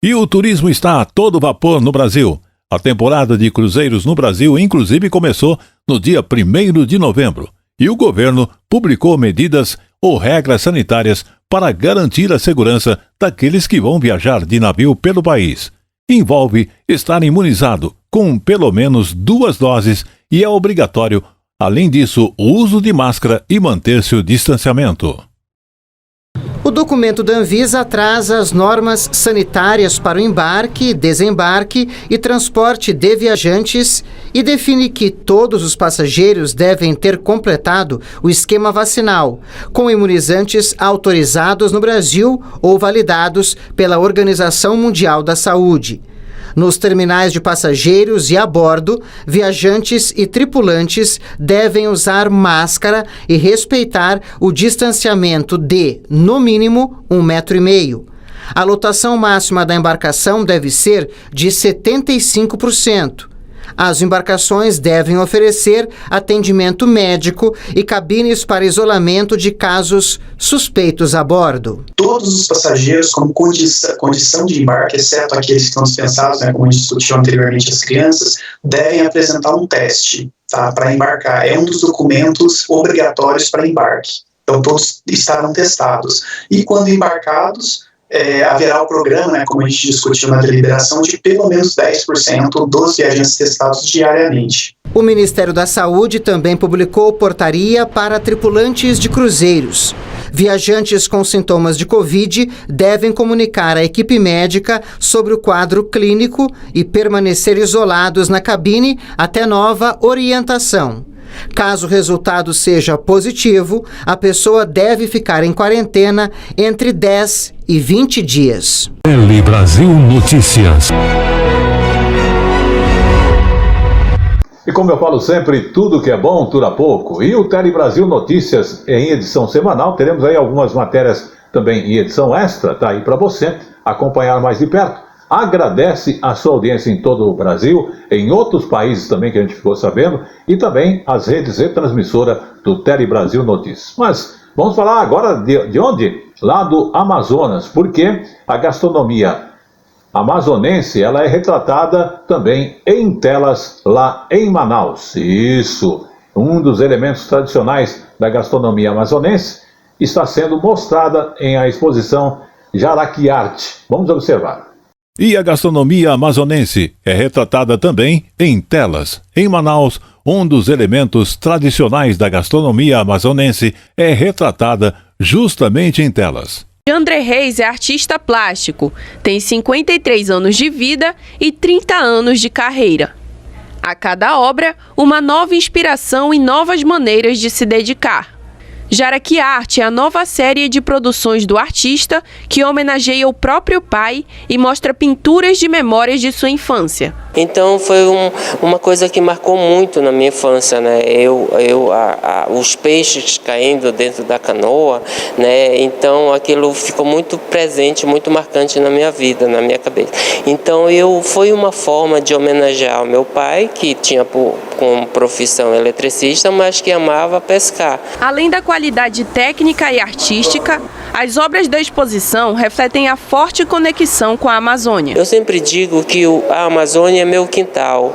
E o turismo está a todo vapor no Brasil. A temporada de cruzeiros no Brasil, inclusive, começou no dia 1º de novembro. E o governo publicou medidas ou regras sanitárias para garantir a segurança daqueles que vão viajar de navio pelo país. Envolve estar imunizado com pelo menos 2 doses e é obrigatório, além disso, o uso de máscara e manter-se o distanciamento. O documento da Anvisa traz as normas sanitárias para o embarque, desembarque e transporte de viajantes e define que todos os passageiros devem ter completado o esquema vacinal, com imunizantes autorizados no Brasil ou validados pela Organização Mundial da Saúde. Nos terminais de passageiros e a bordo, viajantes e tripulantes devem usar máscara e respeitar o distanciamento de, no mínimo, 1,5 metro. A lotação máxima da embarcação deve ser de 75%. As embarcações devem oferecer atendimento médico e cabines para isolamento de casos suspeitos a bordo. Todos os passageiros, como condição de embarque, exceto aqueles que estão dispensados, como a gente discutiu anteriormente, as crianças, devem apresentar um teste para embarcar. É um dos documentos obrigatórios para embarque. Então, todos estarão testados. E quando embarcados, haverá o programa, como a gente discutiu na deliberação, de pelo menos 10% dos viajantes testados diariamente. O Ministério da Saúde também publicou portaria para tripulantes de cruzeiros. Viajantes com sintomas de Covid devem comunicar à equipe médica sobre o quadro clínico e permanecer isolados na cabine até nova orientação. Caso o resultado seja positivo, a pessoa deve ficar em quarentena entre 10 e 20 dias. Tele Brasil Notícias. E como eu falo sempre, tudo que é bom dura pouco. E o Tele Brasil Notícias em edição semanal, teremos aí algumas matérias também em edição extra, tá aí para você acompanhar mais de perto. Agradece a sua audiência em todo o Brasil, em outros países também que a gente ficou sabendo, e também as redes retransmissoras do Tele Brasil Notícias. Mas vamos falar agora de onde? Lá do Amazonas, porque a gastronomia amazonense ela é retratada também em telas lá em Manaus. Isso, um dos elementos tradicionais da gastronomia amazonense está sendo mostrada em a exposição Jaraquiarte. Vamos observar. E a gastronomia amazonense é retratada também em telas. Em Manaus, um dos elementos tradicionais da gastronomia amazonense é retratada justamente em telas. André Reis é artista plástico, tem 53 anos de vida e 30 anos de carreira. A cada obra, uma nova inspiração e novas maneiras de se dedicar. Jaraquiarte é a nova série de produções do artista que homenageia o próprio pai e mostra pinturas de memórias de sua infância. Então foi uma coisa que marcou muito na minha infância, né? Os peixes caindo dentro da canoa, né? Então aquilo ficou muito presente, muito marcante na minha vida, na minha cabeça. Então foi uma forma de homenagear o meu pai, que tinha como profissão eletricista, mas que amava pescar. Além da qualidade técnica e artística, as obras da exposição refletem a forte conexão com a Amazônia. Eu sempre digo que a Amazônia é meu quintal,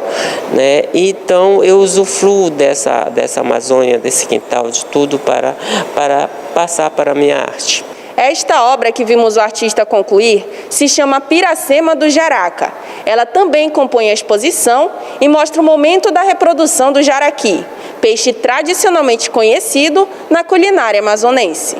né? Então eu usufruo dessa Amazônia, desse quintal, de tudo para passar para a minha arte. Esta obra que vimos o artista concluir se chama Piracema do Jaraca. Ela também compõe a exposição e mostra o momento da reprodução do jaraqui, peixe tradicionalmente conhecido na culinária amazonense.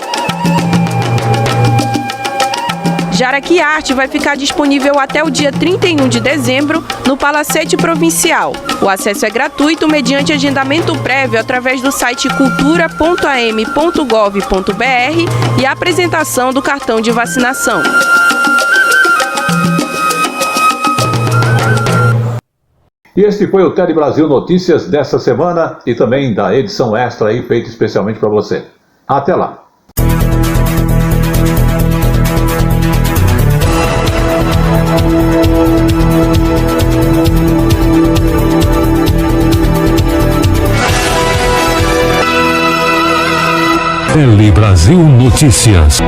Jaraquiarte vai ficar disponível até o dia 31 de dezembro no Palacete Provincial. O acesso é gratuito mediante agendamento prévio através do site cultura.am.gov.br e a apresentação do cartão de vacinação. E este foi o Tele Brasil Notícias dessa semana e também da edição extra aí feita especialmente para você. Até lá! Tele Brasil Notícias.